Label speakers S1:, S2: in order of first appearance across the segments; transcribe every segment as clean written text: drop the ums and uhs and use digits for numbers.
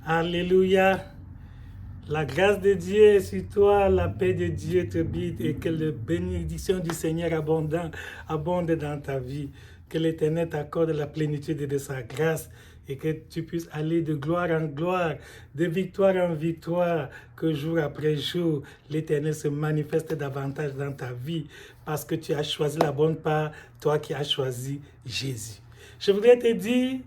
S1: Alléluia. La grâce de Dieu est sur toi, la paix de Dieu te guide et que la bénédiction du Seigneur abonde dans ta vie. Que l'Éternel t'accorde la plénitude de sa grâce et que tu puisses aller de gloire en gloire, de victoire en victoire, que jour après jour, l'Éternel se manifeste davantage dans ta vie parce que tu as choisi la bonne part, toi qui as choisi Jésus. Je voudrais te dire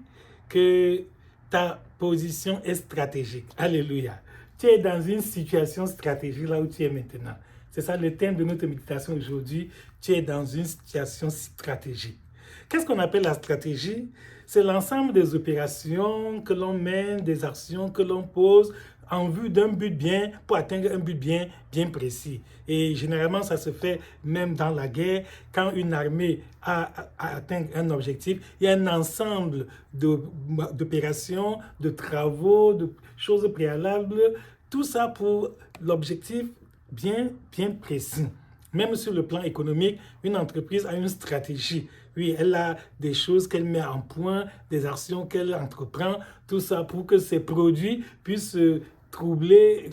S1: que ta position est stratégique. Alléluia. Tu es dans une situation stratégique là où tu es maintenant. C'est ça le thème de notre méditation aujourd'hui. Tu es dans une situation stratégique. Qu'est-ce qu'on appelle la stratégie? C'est l'ensemble des opérations que l'on mène, des actions que l'on pose en vue d'un but bien, pour atteindre un but bien précis. Et généralement, ça se fait même dans la guerre. Quand une armée a atteint un objectif, il y a un ensemble d'opérations, de travaux, de choses préalables, tout ça pour l'objectif bien précis. Même sur le plan économique, une entreprise a une stratégie. Oui, elle a des choses qu'elle met en point, des actions qu'elle entreprend, tout ça pour que ses produits puissent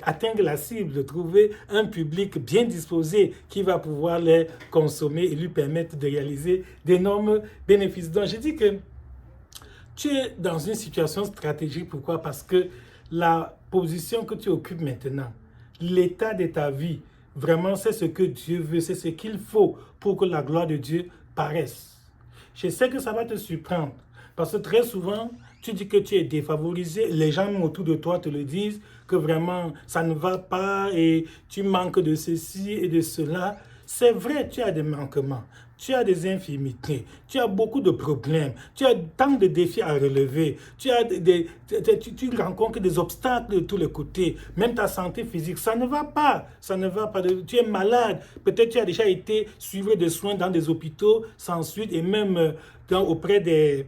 S1: atteindre la cible, de trouver un public bien disposé qui va pouvoir les consommer et lui permettre de réaliser d'énormes bénéfices. Donc, je dis que tu es dans une situation stratégique. Pourquoi? Parce que la position que tu occupes maintenant, l'état de ta vie, vraiment, c'est ce que Dieu veut, c'est ce qu'il faut pour que la gloire de Dieu paraisse. Je sais que ça va te surprendre, parce que très souvent, tu dis que tu es défavorisé, les gens autour de toi te le disent, que vraiment, ça ne va pas et tu manques de ceci et de cela. C'est vrai, tu as des manquements, tu as des infirmités, tu as beaucoup de problèmes, tu as tant de défis à relever, tu rencontres des obstacles de tous les côtés, même ta santé physique, ça ne va pas, tu es malade, peut-être tu as déjà été suivi de soins dans des hôpitaux sans suite et même auprès des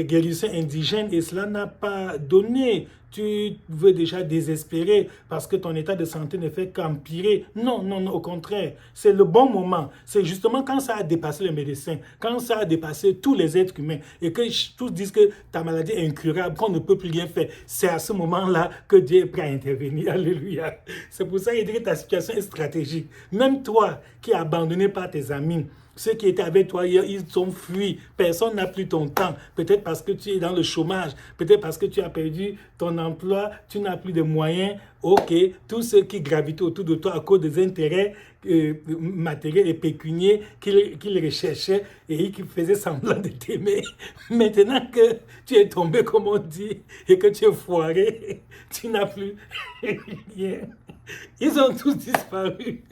S1: guérisseurs indigènes et cela n'a pas donné. Tu veux déjà désespérer parce que ton état de santé ne fait qu'empirer. Non, au contraire. C'est le bon moment. C'est justement quand ça a dépassé les médecins, quand ça a dépassé tous les êtres humains et que tous disent que ta maladie est incurable, qu'on ne peut plus rien faire. C'est à ce moment-là que Dieu est prêt à intervenir. Alléluia. C'est pour ça qu'il dit que ta situation est stratégique. Même toi qui es abandonné par tes amis, ceux qui étaient avec toi hier, ils sont fuis. Personne n'a plus ton temps. Peut-être parce que tu es dans le chômage. Peut-être parce que tu as perdu ton emploi. Tu n'as plus de moyens. Ok, tous ceux qui gravitent autour de toi à cause des intérêts matériels et pécuniaires qu'ils recherchaient et qui faisaient semblant de t'aimer. Maintenant que tu es tombé, comme on dit, et que tu es foiré, tu n'as plus rien. Ils ont tous disparu.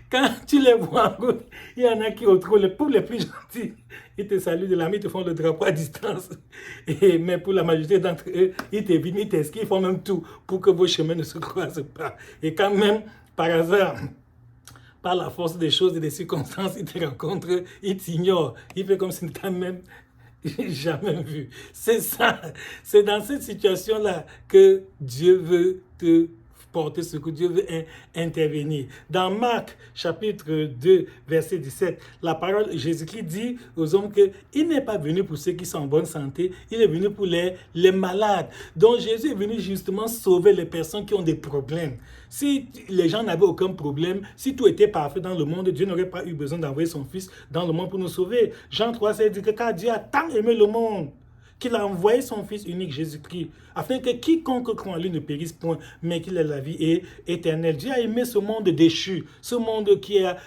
S1: Quand tu les vois en route, il y en a qui pour les plus gentils, ils te saluent de la main, ils te font le drapeau à distance. Mais pour la majorité d'entre eux, ils t'évitent, ils t'esquivent, ils font même tout pour que vos chemins ne se croisent pas. Et quand même, par hasard, par la force des choses et des circonstances, ils te rencontrent, ils t'ignorent. Ils font comme si tu n'as même jamais vu. C'est ça. C'est dans cette situation-là que Dieu veut te porter secours, Dieu veut intervenir. Dans Marc, chapitre 2, verset 17, la parole, Jésus-Christ dit aux hommes qu'il n'est pas venu pour ceux qui sont en bonne santé, il est venu pour les malades. Donc Jésus est venu justement sauver les personnes qui ont des problèmes. Si les gens n'avaient aucun problème, si tout était parfait dans le monde, Dieu n'aurait pas eu besoin d'envoyer son Fils dans le monde pour nous sauver. Jean 3, c'est dit que car Dieu a tant aimé le monde, qu'il a envoyé son Fils unique, Jésus-Christ, afin que quiconque croit en lui ne périsse point, mais qu'il ait la vie éternelle. Dieu a aimé ce monde déchu, ce monde qui a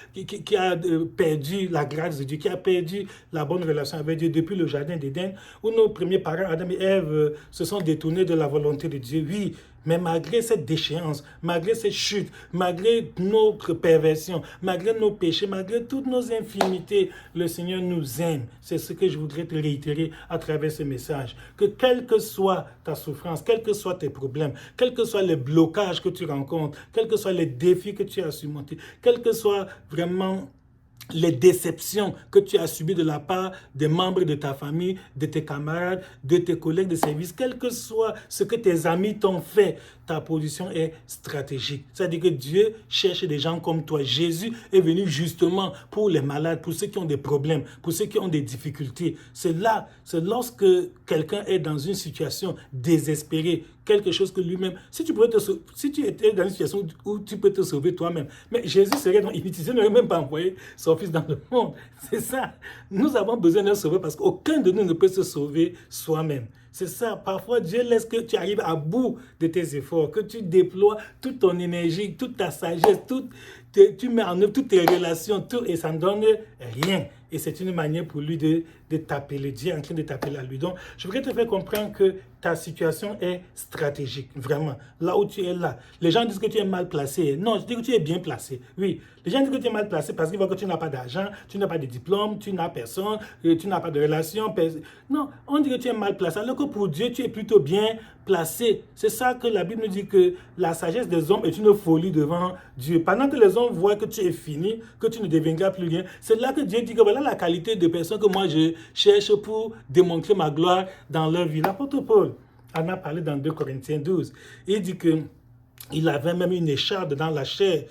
S1: perdu la grâce de Dieu, qui a perdu la bonne relation avec Dieu depuis le jardin d'Éden, où nos premiers parents, Adam et Ève, se sont détournés de la volonté de Dieu. Oui, mais malgré cette déchéance, malgré cette chute, malgré notre perversion, malgré nos péchés, malgré toutes nos infimités, le Seigneur nous aime. C'est ce que je voudrais te réitérer à travers ce message. Que quelle que soit ta souffrance, quels que soient tes problèmes, quels que soient les blocages que tu rencontres, quels que soient les défis que tu as surmontés, quels que soient vraiment les déceptions que tu as subies de la part des membres de ta famille, de tes camarades, de tes collègues de service, quel que soit ce que tes amis t'ont fait, ta position est stratégique. C'est-à-dire que Dieu cherche des gens comme toi. Jésus est venu justement pour les malades, pour ceux qui ont des problèmes, pour ceux qui ont des difficultés. C'est lorsque quelqu'un est dans une situation désespérée, quelque chose que lui-même, si tu étais dans une situation où tu peux te sauver toi-même, mais Jésus serait donc inutile, il n'aurait même pas envoyé son Fils dans le monde. C'est ça. Nous avons besoin d'un sauveur parce qu'aucun de nous ne peut se sauver soi-même. C'est ça. Parfois, Dieu laisse que tu arrives à bout de tes efforts, que tu déploies toute ton énergie, toute ta sagesse, tu mets en œuvre toutes tes relations, tout, et ça ne donne rien. Et c'est une manière pour lui de t'appeler. Dieu est en train de t'appeler à lui. Donc, je voudrais te faire comprendre que ta situation est stratégique, vraiment. Là où tu es là. Les gens disent que tu es mal placé. Non, je dis que tu es bien placé. Oui. Les gens disent que tu es mal placé parce qu'ils voient que tu n'as pas d'argent, tu n'as pas de diplôme, tu n'as personne, tu n'as pas de relation. Non, on dit que tu es mal placé. Alors que pour Dieu, tu es plutôt bien placé. C'est ça que la Bible nous dit, que la sagesse des hommes est une folie devant Dieu. Pendant que les hommes voient que tu es fini, que tu ne deviendras plus rien, c'est là que Dieu dit que voilà la qualité de personnes que moi je cherche pour démontrer ma gloire dans leur vie. L'apôtre Paul en a parlé dans 2 Corinthiens 12. Il dit que il avait même une écharpe dans la chair,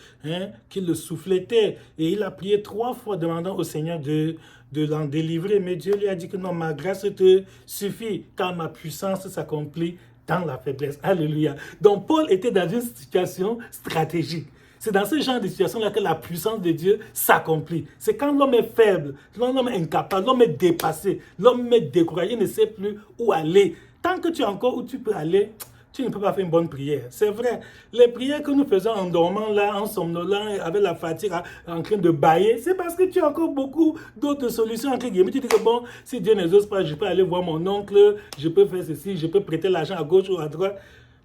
S1: qui le soufflétait. Et il a prié 3 fois demandant au Seigneur de l'en délivrer. Mais Dieu lui a dit que non, ma grâce te suffit, car ma puissance s'accomplit dans la faiblesse. Alléluia. Donc Paul était dans une situation stratégique. C'est dans ce genre de situation-là que la puissance de Dieu s'accomplit. C'est quand l'homme est faible, l'homme est incapable, l'homme est dépassé, l'homme est découragé, ne sait plus où aller. Tant que tu es encore où tu peux aller, tu ne peux pas faire une bonne prière. C'est vrai. Les prières que nous faisons en dormant là, en somnolant, avec la fatigue, en train de bâiller, c'est parce que tu as encore beaucoup d'autres solutions. Entre guillemets, tu dis que bon, si Dieu ne n'exauce pas, je peux aller voir mon oncle, je peux faire ceci, je peux prêter l'argent à gauche ou à droite.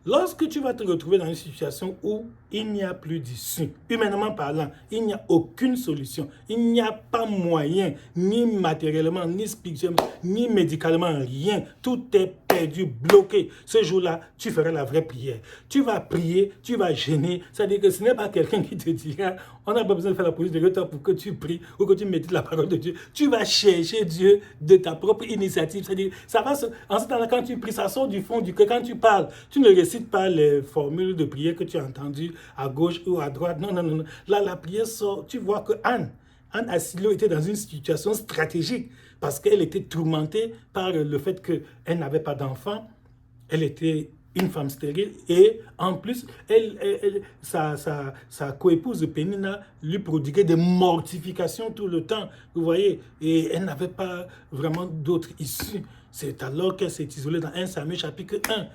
S1: Lorsque tu vas te retrouver dans une situation où il n'y a plus d'issue, humainement parlant, il n'y a aucune solution, il n'y a pas moyen, ni matériellement, ni spirituellement, ni médicalement, rien. Tout est perdu, bloqué. Ce jour-là, tu feras la vraie prière. Tu vas prier, tu vas gêner. C'est-à-dire que ce n'est pas quelqu'un qui te dira, on n'a pas besoin de faire la police de retard pour que tu pries ou que tu médites la parole de Dieu. Tu vas chercher Dieu de ta propre initiative. C'est-à-dire, ça va en ce temps-là, quand tu pries, ça sort du fond du cœur. Quand tu parles, tu ne récites pas les formules de prière que tu as entendues à gauche ou à droite. Non, non, non. Là, la prière sort. Tu vois que Anne Asilo était dans une situation stratégique parce qu'elle était tourmentée par le fait qu'elle n'avait pas d'enfant. Elle était une femme stérile et en plus, sa coépouse Pénina lui prodiguait des mortifications tout le temps, vous voyez, et elle n'avait pas vraiment d'autre issue. C'est alors qu'elle s'est isolée dans 1 Samuel chapitre 1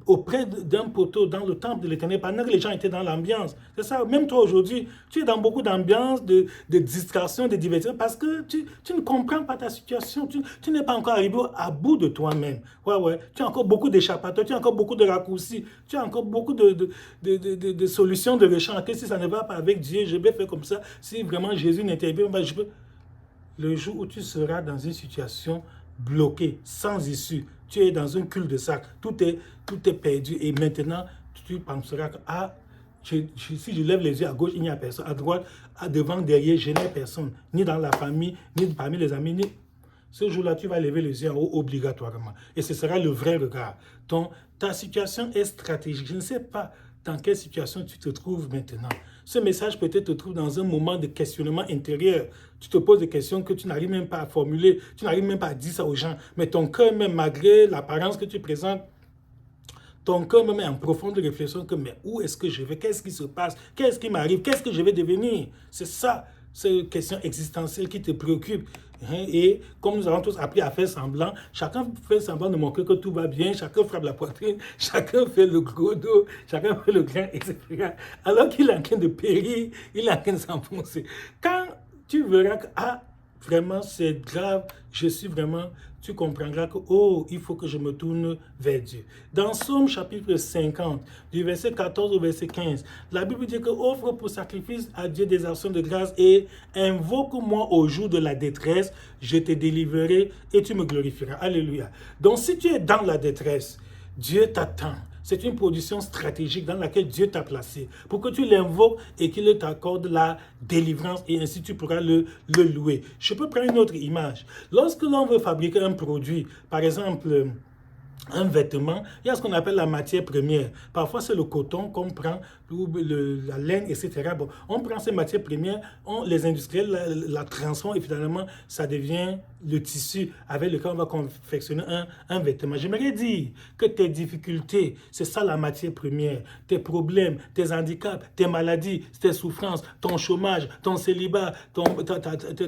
S1: auprès d'un poteau dans le temple de l'Éternel, pendant que les gens étaient dans l'ambiance. C'est ça, même toi aujourd'hui, tu es dans beaucoup d'ambiance, de distraction, de divertissement, parce que tu ne comprends pas ta situation, tu n'es pas encore arrivé à bout de toi-même. Ouais, tu as encore beaucoup d'échappatoires, tu as encore beaucoup de raccourcis, tu as encore beaucoup de solutions de rechange. Que si ça ne va pas avec Dieu, je vais faire comme ça. Si vraiment Jésus n'intervient pas, je peux... Le jour où tu seras dans une situation bloquée, sans issue, tu es dans un cul-de-sac, tout est perdu et maintenant tu penseras que si je lève les yeux à gauche, il n'y a personne, à droite, devant, derrière, je n'ai personne, ni dans la famille, ni parmi les amis, ce jour-là, tu vas lever les yeux en haut obligatoirement et ce sera le vrai regard. Donc, ta situation est stratégique. Je ne sais pas dans quelle situation tu te trouves maintenant. Ce message peut-être te trouve dans un moment de questionnement intérieur. Tu te poses des questions que tu n'arrives même pas à formuler, tu n'arrives même pas à dire ça aux gens. Mais ton cœur, même malgré l'apparence que tu présentes, ton cœur même est en profonde réflexion que mais où est-ce que je vais? Qu'est-ce qui se passe? Qu'est-ce qui m'arrive? Qu'est-ce que je vais devenir? C'est ça, c'est une question existentielle qui te préoccupe. Et comme nous avons tous appris à faire semblant, chacun fait semblant de montrer que tout va bien, chacun frappe la poitrine, chacun fait le gros dos, chacun fait le grain, etc. Alors qu'il est en train de périr, il est en train de s'enfoncer. Quand tu verras que, vraiment c'est grave, je suis vraiment, tu comprendras que, il faut que je me tourne vers Dieu. Dans Somme chapitre 50, du verset 14 au verset 15, la Bible dit que offre pour sacrifice à Dieu des actions de grâce et invoque-moi au jour de la détresse, je te délivrerai et tu me glorifieras. Alléluia. Donc si tu es dans la détresse, Dieu t'attend. C'est une position stratégique dans laquelle Dieu t'a placé pour que tu l'invoques et qu'il t'accorde la délivrance et ainsi tu pourras le louer. Je peux prendre une autre image. Lorsque l'on veut fabriquer un produit, par exemple, un vêtement, il y a ce qu'on appelle la matière première. Parfois, c'est le coton qu'on prend, ou la laine, etc. Bon, on prend ces matières premières, les industriels la transforment et finalement, ça devient le tissu avec lequel on va confectionner un vêtement. J'aimerais dire que tes difficultés, c'est ça la matière première. Tes problèmes, tes handicaps, tes maladies, tes souffrances, ton chômage, ton célibat,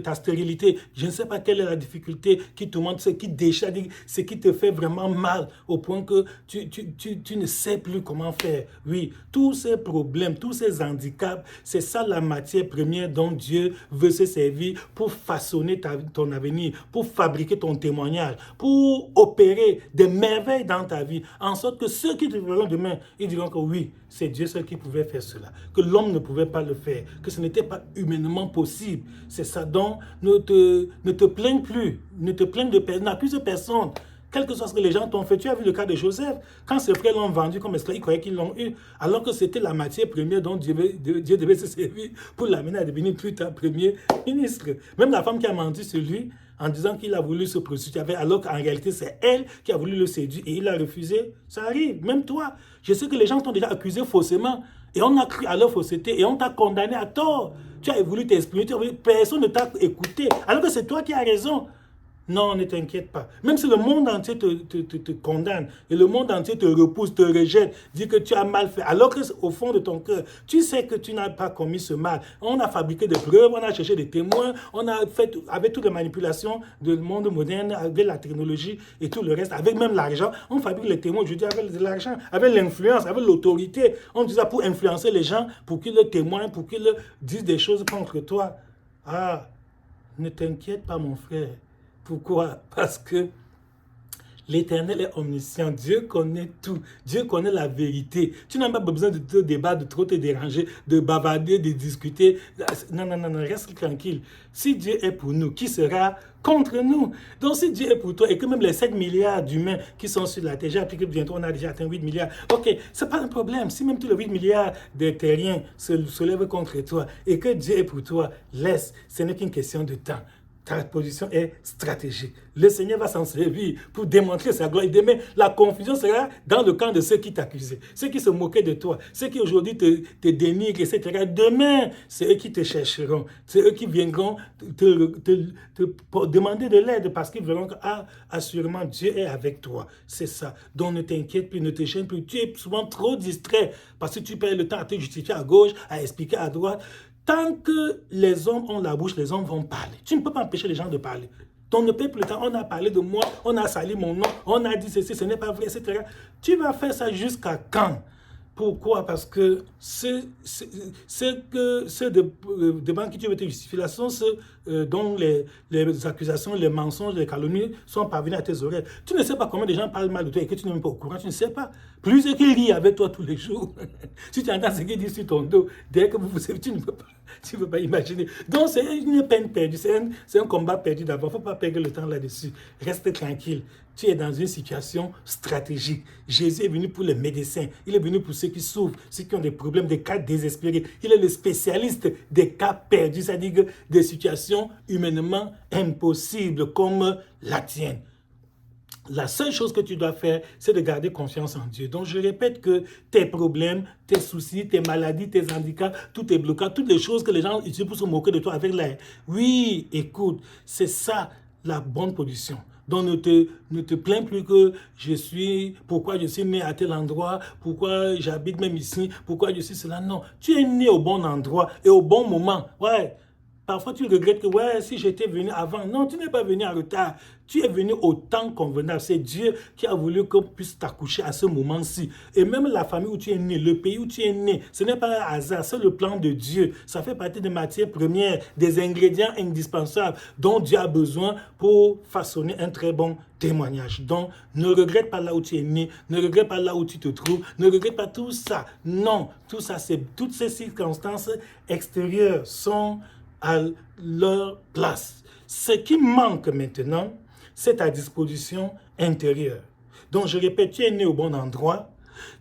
S1: ta stérilité. Je ne sais pas quelle est la difficulté qui te montre, ce qui déchire, ce qui te fait vraiment mal au point que tu ne sais plus comment faire. Oui, tous ces problèmes, tous ces handicaps, c'est ça la matière première dont Dieu veut se servir pour façonner ton avenir, pour fabriquer ton témoignage, pour opérer des merveilles dans ta vie, en sorte que ceux qui te verront demain, ils diront que oui, c'est Dieu seul qui pouvait faire cela, que l'homme ne pouvait pas le faire, que ce n'était pas humainement possible. C'est ça. Donc, ne te plains plus, ne te plains de personne, n'accuse personne. Quel que soit ce que les gens t'ont fait, tu as vu le cas de Joseph. Quand ses frères l'ont vendu comme esclave, ils croyaient qu'ils l'ont eu, alors que c'était la matière première dont Dieu devait se servir pour l'amener à devenir plus tard premier ministre. Même la femme qui a menti sur lui, en disant qu'il a voulu se prostituer avec, alors qu'en réalité, c'est elle qui a voulu le séduire et il a refusé. Ça arrive, même toi. Je sais que les gens t'ont déjà accusé faussement et on a cru à leur fausseté et on t'a condamné à tort. Tu as voulu t'exprimer, personne ne t'a écouté, alors que c'est toi qui as raison. Non, ne t'inquiète pas. Même si le monde entier te condamne et le monde entier te repousse, te rejette, dit que tu as mal fait, alors qu'au fond de ton cœur, tu sais que tu n'as pas commis ce mal. On a fabriqué des preuves, on a cherché des témoins, on a fait, avec toutes les manipulations du monde moderne, avec la technologie et tout le reste, avec même l'argent, on fabrique les témoins, je dis avec l'argent, avec l'influence, avec l'autorité. On dit ça pour influencer les gens, pour qu'ils le témoignent, pour qu'ils disent des choses contre toi. Ah, ne t'inquiète pas mon frère. Pourquoi? Parce que l'Éternel est omniscient. Dieu connaît tout. Dieu connaît la vérité. Tu n'as pas besoin de te débattre, de trop te déranger, de bavarder, de discuter. Non, non, non, non, reste tranquille. Si Dieu est pour nous, qui sera contre nous? Donc si Dieu est pour toi et que même les 7 milliards d'humains qui sont sur la Terre, j'ai appris que bientôt on a déjà atteint 8 milliards. Ok, c'est pas un problème. Si même tous les 8 milliards de terriens se lèvent contre toi et que Dieu est pour toi, laisse. Ce n'est qu'une question de temps. Ta position est stratégique. Le Seigneur va s'en servir pour démontrer sa gloire. Et demain, la confusion sera dans le camp de ceux qui t'accusaient, ceux qui se moquaient de toi, ceux qui aujourd'hui te dénigrent, etc. Demain, c'est eux qui te chercheront. C'est eux qui viendront te demander de l'aide parce qu'ils verront que, ah, assurément, Dieu est avec toi. C'est ça. Donc, ne t'inquiète plus, ne te gêne plus. Tu es souvent trop distrait parce que tu perds le temps à te justifier à gauche, à expliquer à droite. Tant que les hommes ont la bouche, les hommes vont parler. Tu ne peux pas empêcher les gens de parler. Donc ne perds plus le temps. On a parlé de moi, on a sali mon nom, on a dit ceci, ce n'est pas vrai, etc. Tu vas faire ça jusqu'à quand? Pourquoi? Parce que ceux devant qui tu veux te justifier, là, sont ceux dont les accusations, les mensonges, les calomnies sont parvenus à tes oreilles. Tu ne sais pas combien de gens parlent mal de toi et que tu n'es même pas au courant, tu ne sais pas. Plus qu'ils rient avec toi tous les jours. Si tu entends ce qu'ils disent sur ton dos, dès que vous savez, tu ne peux pas imaginer. Donc c'est une peine perdue, c'est un combat perdu d'abord. Il ne faut pas perdre le temps là-dessus. Reste tranquille. Tu es dans une situation stratégique. Jésus est venu pour les médecins. Il est venu pour ceux qui souffrent, ceux qui ont des problèmes, des cas désespérés. Il est le spécialiste des cas perdus, c'est-à-dire des situations humainement impossibles comme la tienne. La seule chose que tu dois faire, c'est de garder confiance en Dieu. Donc, je répète que tes problèmes, tes soucis, tes maladies, tes handicaps, tous tes blocages, toutes les choses que les gens utilisent pour se moquer de toi avec l'air. Oui, écoute, c'est ça la bonne position. Donc, ne te plains plus que pourquoi je suis né à tel endroit, pourquoi j'habite même ici, pourquoi je suis cela. Non, tu es né au bon endroit et au bon moment. Ouais. Parfois, tu regrettes que, ouais, si j'étais venu avant. Non, tu n'es pas venu en retard. Tu es venu au temps convenable. C'est Dieu qui a voulu qu'on puisse t'accoucher à ce moment-ci. Et même la famille où tu es né, le pays où tu es né, ce n'est pas un hasard, c'est le plan de Dieu. Ça fait partie des matières premières, des ingrédients indispensables dont Dieu a besoin pour façonner un très bon témoignage. Donc, ne regrette pas là où tu es né, ne regrette pas là où tu te trouves, ne regrette pas tout ça. Non, tout ça, toutes ces circonstances extérieures sont à leur place. Ce qui manque maintenant, c'est ta disposition intérieure. Donc, je répète, tu es né au bon endroit,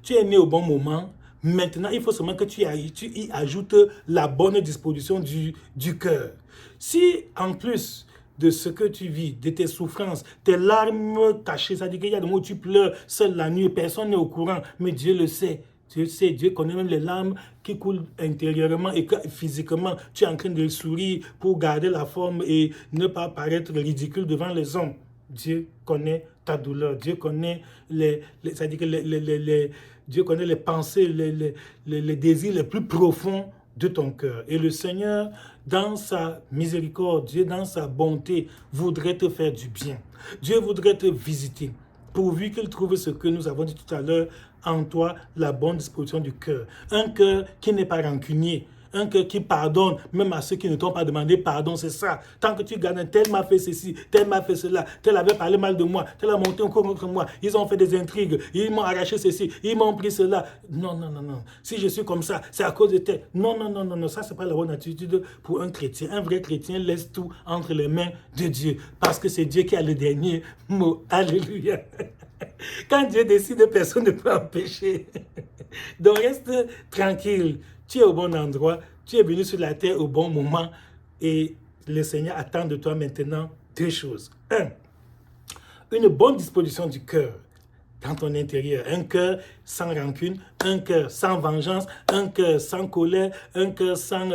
S1: Tu es né au bon moment. Maintenant, il faut seulement que tu y ajoutes la bonne disposition du cœur. Si, en plus de ce que tu vis, de tes souffrances, tes larmes cachées, c'est-à-dire qu'il y a des moments où tu pleures seul la nuit, personne n'est au courant, mais Dieu le sait. Dieu sait, Dieu connaît même les larmes qui coulent intérieurement et que physiquement, tu es en train de sourire pour garder la forme et ne pas paraître ridicule devant les hommes. Dieu connaît ta douleur, Dieu connaît c'est-à-dire que Dieu connaît les pensées, les désirs les plus profonds de ton cœur. Et le Seigneur, dans sa miséricorde, Dieu, dans sa bonté, voudrait te faire du bien. Dieu voudrait te visiter, pourvu qu'il trouve ce que nous avons dit tout à l'heure en toi, la bonne disposition du cœur. Un cœur qui n'est pas rancunier. Un cœur qui pardonne, même à ceux qui ne t'ont pas demandé pardon, c'est ça. Tant que tu gardes, tel m'a fait ceci, tel m'a fait cela, tel avait parlé mal de moi, tel a monté encore contre moi, ils ont fait des intrigues, ils m'ont arraché ceci, ils m'ont pris cela. Non, non, non, non. Si je suis comme ça, c'est à cause de tel. Non, non, non, non, non. Ça, c'est pas la bonne attitude pour un chrétien. Un vrai chrétien laisse tout entre les mains de Dieu, parce que c'est Dieu qui a le dernier mot. Alléluia. Quand Dieu décide, personne ne peut empêcher. Donc reste tranquille. Tu es au bon endroit, tu es venu sur la terre au bon moment et le Seigneur attend de toi maintenant deux choses. Un, une bonne disposition du cœur dans ton intérieur. Un cœur sans rancune, un cœur sans vengeance, un cœur sans colère, un cœur sans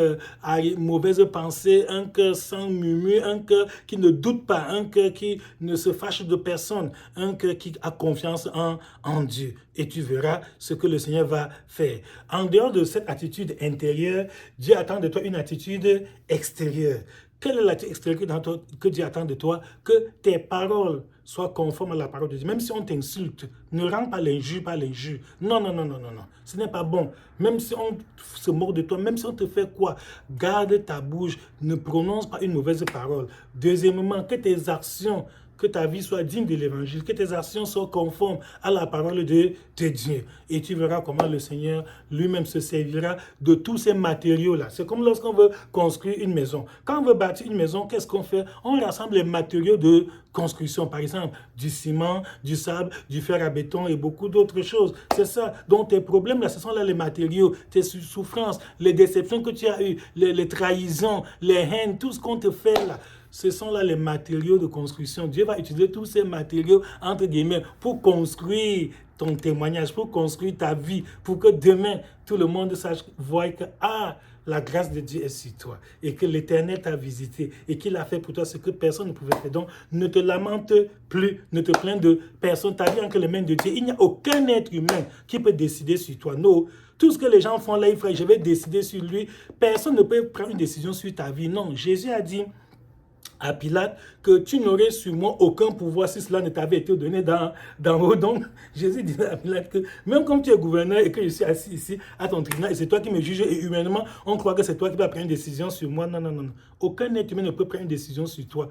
S1: mauvaise pensée, un cœur sans murmure, un cœur qui ne doute pas, un cœur qui ne se fâche de personne, un cœur qui a confiance en Dieu. Et tu verras ce que le Seigneur va faire. En dehors de cette attitude intérieure, Dieu attend de toi une attitude extérieure. Quelle est l'attitude extérieure que Dieu attend de toi? Que tes paroles soient conformes à la parole de Dieu. Même si on t'insulte, ne rends pas l'injure par l'injure. Non, non, non, non, non, non. Ce n'est pas bon. Même si on se moque de toi, même si on te fait quoi, garde ta bouche, ne prononce pas une mauvaise parole. Deuxièmement, que tes actions, que ta vie soit digne de l'évangile, que tes actions soient conformes à la parole de Dieu. Et tu verras comment le Seigneur lui-même se servira de tous ces matériaux-là. C'est comme lorsqu'on veut construire une maison. Quand on veut bâtir une maison, qu'est-ce qu'on fait? On rassemble les matériaux de construction, par exemple, du ciment, du sable, du fer à béton et beaucoup d'autres choses. C'est ça. Donc tes problèmes, là, ce sont là les matériaux, tes souffrances, les déceptions que tu as eues, les trahisons, les haines, tout ce qu'on te fait là. Ce sont là les matériaux de construction. Dieu va utiliser tous ces matériaux, entre guillemets, pour construire ton témoignage, pour construire ta vie, pour que demain, tout le monde sache, voie que, la grâce de Dieu est sur toi et que l'Éternel t'a visité et qu'il a fait pour toi ce que personne ne pouvait faire. Donc, ne te lamente plus, ne te plains de personne. Ta vie entre les mains de Dieu. Il n'y a aucun être humain qui peut décider sur toi. Non. Tout ce que les gens font là, je vais décider sur lui. Personne ne peut prendre une décision sur ta vie. Non, Jésus a dit à Pilate que tu n'aurais sur moi aucun pouvoir si cela ne t'avait été donné d'en haut. Donc, Jésus dit à Pilate que même comme tu es gouverneur et que je suis assis ici à ton tribunal et c'est toi qui me juges et humainement, on croit que c'est toi qui vas prendre une décision sur moi. Non, non, non, non. Aucun être humain ne peut prendre une décision sur toi.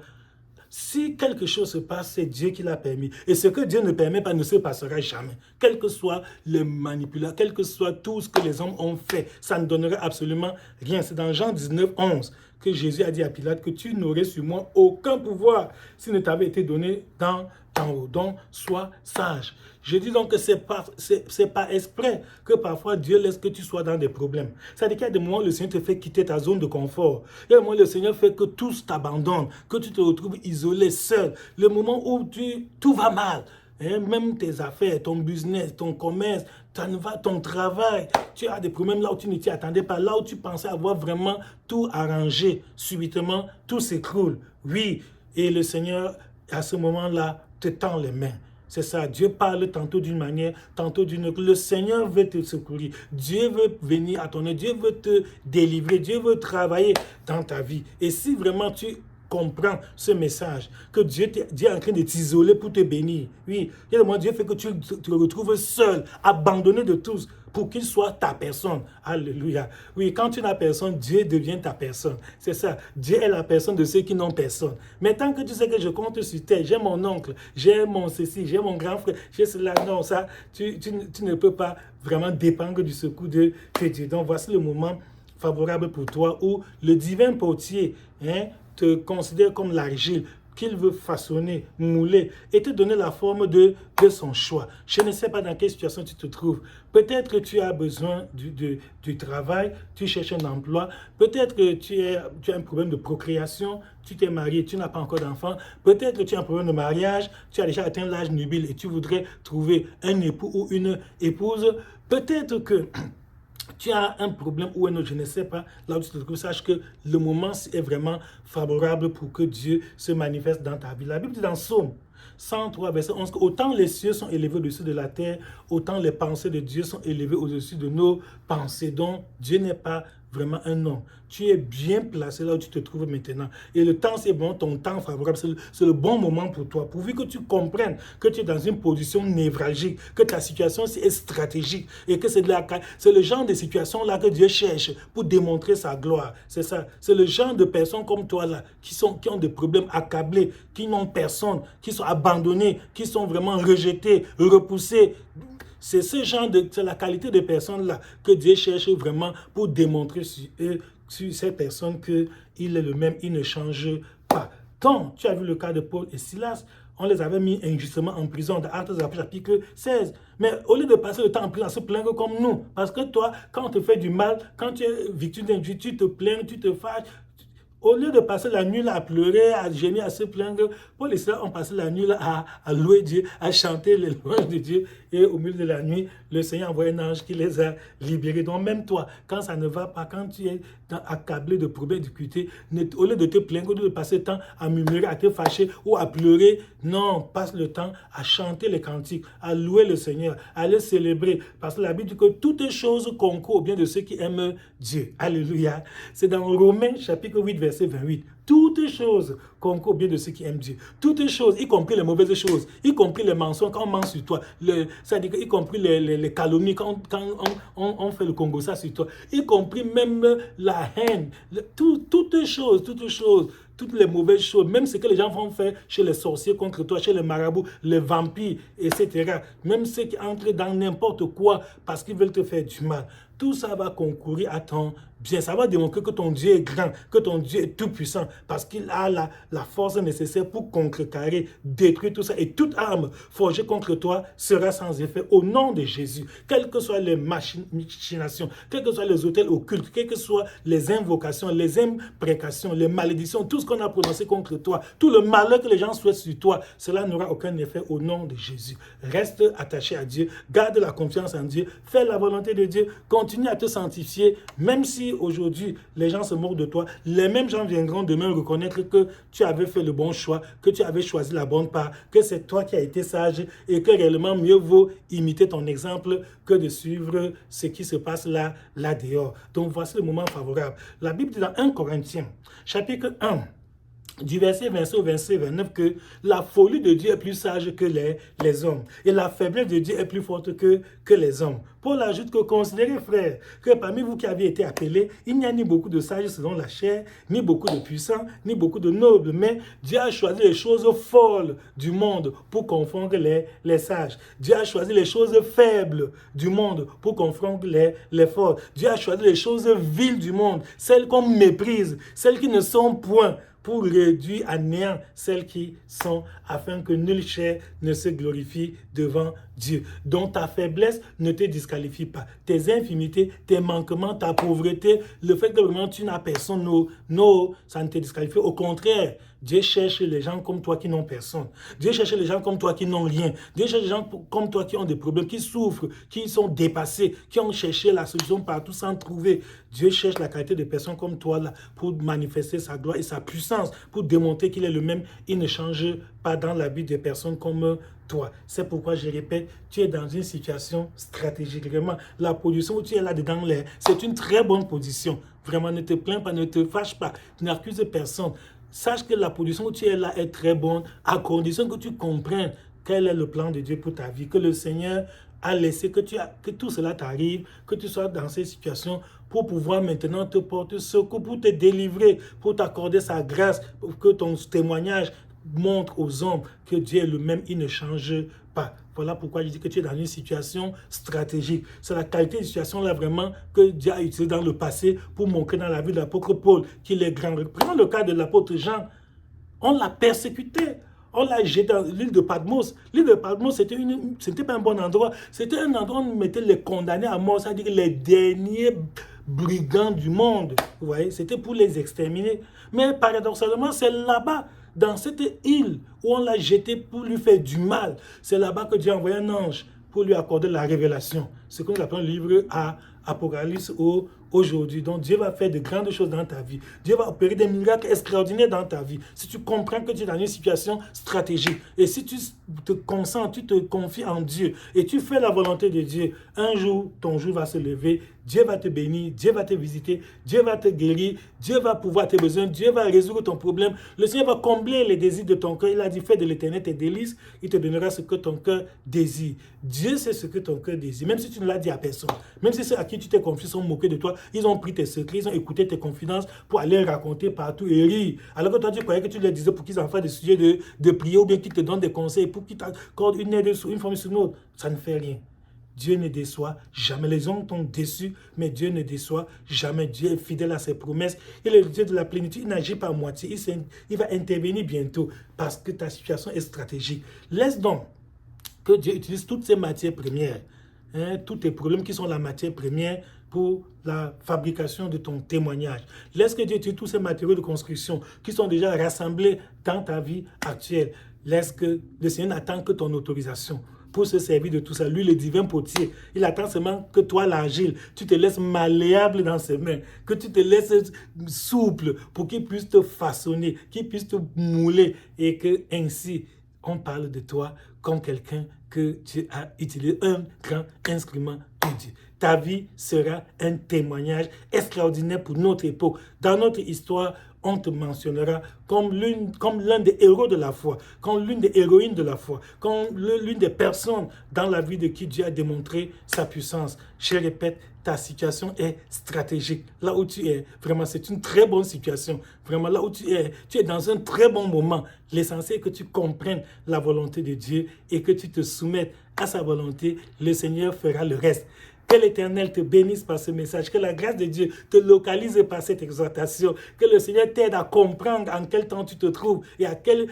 S1: Si quelque chose se passe, c'est Dieu qui l'a permis. Et ce que Dieu ne permet pas ne se passera jamais. Quel que soit le manipulateur, quel que soit tout ce que les hommes ont fait, ça ne donnera absolument rien. C'est dans Jean 19, 11 que Jésus a dit à Pilate que tu n'aurais sur moi aucun pouvoir s'il ne t'avait été donné d'en haut. Donc, sois sage. Je dis donc que c'est pas exprès que parfois Dieu laisse que tu sois dans des problèmes. C'est-à-dire qu'il y a des moments où le Seigneur te fait quitter ta zone de confort. Il y a des moments où le Seigneur fait que tout t'abandonne, que tu te retrouves isolé, seul. Le moment où tout va mal. Même tes affaires, ton business, ton commerce, ton travail, tu as des problèmes là où tu ne t'y attendais pas, là où tu pensais avoir vraiment tout arrangé. Subitement, tout s'écroule. Oui, et le Seigneur, à ce moment-là, te tend les mains. C'est ça, Dieu parle tantôt d'une manière, tantôt d'une autre. Le Seigneur veut te secourir. Dieu veut venir à ton aide. Dieu veut te délivrer. Dieu veut travailler dans ta vie. Et si vraiment tu comprends ce message, que Dieu est en train de t'isoler pour te bénir. Oui, il y a des moments, Dieu fait que tu te retrouves seul, abandonné de tous, pour qu'il soit ta personne. Alléluia. Oui, quand tu n'as personne, Dieu devient ta personne. C'est ça. Dieu est la personne de ceux qui n'ont personne. Mais tant que tu sais que je compte sur toi, j'ai mon oncle, j'ai mon ceci, j'ai mon grand frère, j'ai cela, non, ça, tu ne peux pas vraiment dépendre du secours de Dieu. Donc, voici le moment favorable pour toi où le divin portier, te considère comme l'argile, qu'il veut façonner, mouler et te donner la forme de son choix. Je ne sais pas dans quelle situation tu te trouves. Peut-être que tu as besoin du travail, tu cherches un emploi. Peut-être que tu as un problème de procréation, tu t'es marié, tu n'as pas encore d'enfant. Peut-être que tu as un problème de mariage, tu as déjà atteint l'âge nubile et tu voudrais trouver un époux ou une épouse. Peut-être que tu as un problème ou un autre, je ne sais pas, là où tu te trouves, sache que le moment est vraiment favorable pour que Dieu se manifeste dans ta vie. La Bible dit dans Psaume 103, verset 11, autant les cieux sont élevés au-dessus de la terre, autant les pensées de Dieu sont élevées au-dessus de nos pensées. Donc, Dieu n'est pas vraiment un homme. Tu es bien placé là où tu te trouves maintenant. Et le temps, c'est bon, ton temps favorable, c'est le bon moment pour toi. Pourvu que tu comprennes que tu es dans une position névralgique, que ta situation est stratégique et que c'est le genre de situation-là que Dieu cherche pour démontrer sa gloire. C'est ça. C'est le genre de personnes comme toi là qui ont des problèmes accablés, qui n'ont personne, qui sont abandonnés, qui sont vraiment rejetés, repoussés. C'est c'est la qualité de personnes-là que Dieu cherche vraiment pour démontrer sur ces personnes qu'il est le même, il ne change pas. Quand tu as vu le cas de Paul et Silas, on les avait mis injustement en prison, dans Actes des Apôtres, chapitre 16. Mais au lieu de passer le temps en prison à se plaindre comme nous, parce que toi, quand on te fait du mal, quand tu es victime d'injustice, tu te plains, tu te fâches. Au lieu de passer la nuit là à pleurer, à gémir, à se plaindre, Paul et Silas ont passé la nuit là à louer Dieu, à chanter les louanges de Dieu. Et au milieu de la nuit, le Seigneur a envoyé un ange qui les a libérés. Donc même toi, quand ça ne va pas, quand tu es accablé de problèmes, de difficultés, au lieu de te plaindre, au lieu de passer le temps à murmurer, à te fâcher ou à pleurer, non, passe le temps à chanter les cantiques, à louer le Seigneur, à le célébrer. Parce que la Bible dit que toutes choses concourent au bien de ceux qui aiment Dieu. Alléluia. C'est dans Romains chapitre 8, verset 28. Toutes choses concourent au bien de ceux qui aiment Dieu. Toutes choses, y compris les mauvaises choses, y compris les mensonges quand on ment sur toi, c'est-à-dire y compris les calomnies quand on fait le Congo ça sur toi, y compris même la haine, toutes choses, toutes les mauvaises choses, même ce que les gens vont faire chez les sorciers contre toi, chez les marabouts, les vampires, etc. Même ceux qui entrent dans n'importe quoi parce qu'ils veulent te faire du mal. Tout ça va concourir à ton bien. Ça va démontrer que ton Dieu est grand, que ton Dieu est tout-puissant, parce qu'il a la force nécessaire pour contrecarrer, détruire tout ça. Et toute arme forgée contre toi sera sans effet au nom de Jésus. Quelles que soient les machinations, quels que soient les autels occultes, quelles que soient les invocations, les imprécations, les malédictions, tout ce qu'on a prononcé contre toi, tout le malheur que les gens souhaitent sur toi, cela n'aura aucun effet au nom de Jésus. Reste attaché à Dieu, garde la confiance en Dieu, fais la volonté de Dieu, continue à te sanctifier, même si aujourd'hui les gens se moquent de toi, les mêmes gens viendront demain reconnaître que tu avais fait le bon choix, que tu avais choisi la bonne part, que c'est toi qui as été sage et que réellement mieux vaut imiter ton exemple que de suivre ce qui se passe là dehors. Donc voici le moment favorable. La Bible dit dans 1 Corinthiens, chapitre 1, du verset 27 au verset 29, que la folie de Dieu est plus sage que les hommes. Et la faiblesse de Dieu est plus forte que les hommes. Paul ajoute que considérez, frères, que parmi vous qui avez été appelés, il n'y a ni beaucoup de sages selon la chair, ni beaucoup de puissants, ni beaucoup de nobles. Mais Dieu a choisi les choses folles du monde pour confondre les sages. Dieu a choisi les choses faibles du monde pour confondre les forts. Dieu a choisi les choses viles du monde, celles qu'on méprise, celles qui ne sont point, pour réduire à néant celles qui sont, afin que nulle chair ne se glorifie devant Dieu. Donc ta faiblesse ne te disqualifie pas. Tes infimités, tes manquements, ta pauvreté, le fait que vraiment tu n'as personne, non, ça ne te disqualifie. Au contraire, Dieu cherche les gens comme toi qui n'ont personne. Dieu cherche les gens comme toi qui n'ont rien. Dieu cherche les gens comme toi qui ont des problèmes, qui souffrent, qui sont dépassés, qui ont cherché la solution partout sans trouver. Dieu cherche la qualité de personnes comme toi là pour manifester sa gloire et sa puissance, pour démontrer qu'il est le même. Il ne change pas dans la vie des personnes comme toi. C'est pourquoi je répète, tu es dans une situation stratégique. Vraiment, la position où tu es là-dedans, c'est une très bonne position. Vraiment, ne te plains pas, ne te fâche pas, tu n'accuses personne. Sache que la position où tu es là est très bonne, à condition que tu comprennes quel est le plan de Dieu pour ta vie, que le Seigneur a laissé que tout cela t'arrive, que tu sois dans ces situations pour pouvoir maintenant te porter secours, pour te délivrer, pour t'accorder sa grâce, pour que ton témoignage montre aux hommes que Dieu est le même, il ne change pas. Voilà pourquoi je dis que tu es dans une situation stratégique. C'est la qualité de situation là vraiment que Dieu a utilisée dans le passé pour montrer dans la vie de l'apôtre Paul qu'il est grand. Prenons le cas de l'apôtre Jean. On l'a persécuté. On l'a jeté dans l'île de Patmos. L'île de Patmos, c'était pas un bon endroit. C'était un endroit où on mettait les condamnés à mort, c'est-à-dire les derniers brigands du monde. Vous voyez, c'était pour les exterminer. Mais paradoxalement, c'est là-bas, dans cette île, où on l'a jeté pour lui faire du mal. C'est là-bas que Dieu a envoyé un ange pour lui accorder la révélation. Ce qu'on appelle le livre à Apocalypse aujourd'hui. Donc Dieu va faire de grandes choses dans ta vie. Dieu va opérer des miracles extraordinaires dans ta vie. Si tu comprends que tu es dans une situation stratégique et si tu te concentres, tu te confies en Dieu et tu fais la volonté de Dieu, un jour, ton jour va se lever, Dieu va te bénir, Dieu va te visiter, Dieu va te guérir, Dieu va pouvoir tes besoins, Dieu va résoudre ton problème. Le Seigneur va combler les désirs de ton cœur. Il a dit, fais de l'Éternel tes délices, il te donnera ce que ton cœur désire. Dieu sait ce que ton cœur désire, même si tu ne l'as dit à personne. Même si ceux à qui tu t'es confié sont moqués de toi, ils ont pris tes secrets, ils ont écouté tes confidences pour aller raconter partout et rire. Alors que toi, tu croyais que tu leur disais pour qu'ils en fassent des sujets de prière ou bien qu'ils te donnent des conseils pour qu'ils t'accordent une aide sur une forme sur une autre. Ça ne fait rien. Dieu ne déçoit jamais. Les hommes t'ont déçu, mais Dieu ne déçoit jamais. Dieu est fidèle à ses promesses. Il est le Dieu de la plénitude. Il n'agit pas à moitié. Il va intervenir bientôt parce que ta situation est stratégique. Laisse donc que Dieu utilise toutes ces matières premières, tous tes problèmes qui sont la matière première pour la fabrication de ton témoignage. Laisse que Dieu utilise tous ces matériaux de construction qui sont déjà rassemblés dans ta vie actuelle. Laisse que le Seigneur n'attend que ton autorisation pour se servir de tout ça. Lui, le divin potier, il attend seulement que toi, l'agile, tu te laisses malléable dans ses mains, que tu te laisses souple pour qu'il puisse te façonner, qu'il puisse te mouler et que ainsi, on parle de toi comme quelqu'un que Dieu a utilisé, un grand instrument de Dieu. Ta vie sera un témoignage extraordinaire pour notre époque. Dans notre histoire, on te mentionnera comme l'un des héros de la foi, comme l'une des héroïnes de la foi, comme l'une des personnes dans la vie de qui Dieu a démontré sa puissance. Je répète, ta situation est stratégique. Là où tu es, vraiment, c'est une très bonne situation. Vraiment, là où tu es dans un très bon moment. L'essentiel est que tu comprennes la volonté de Dieu et que tu te soumettes à sa volonté. Le Seigneur fera le reste. Que l'Éternel te bénisse par ce message, que la grâce de Dieu te localise par cette exhortation, que le Seigneur t'aide à comprendre en quel temps tu te trouves et à quelle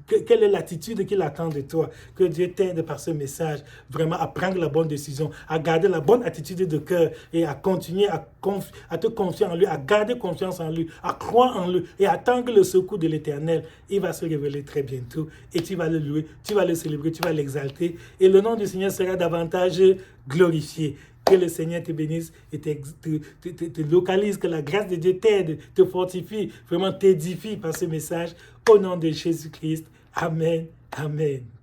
S1: est l'attitude qu'il attend de toi. Que Dieu t'aide par ce message vraiment à prendre la bonne décision, à garder la bonne attitude de cœur et à continuer à te confier en lui, à garder confiance en lui, à croire en lui et à attendre le secours de l'Éternel. Il va se révéler très bientôt et tu vas le louer, tu vas le célébrer, tu vas l'exalter et le nom du Seigneur sera davantage glorifié. Que le Seigneur te bénisse et te localise, que la grâce de Dieu t'aide, te fortifie, vraiment t'édifie par ce message. Au nom de Jésus-Christ. Amen. Amen.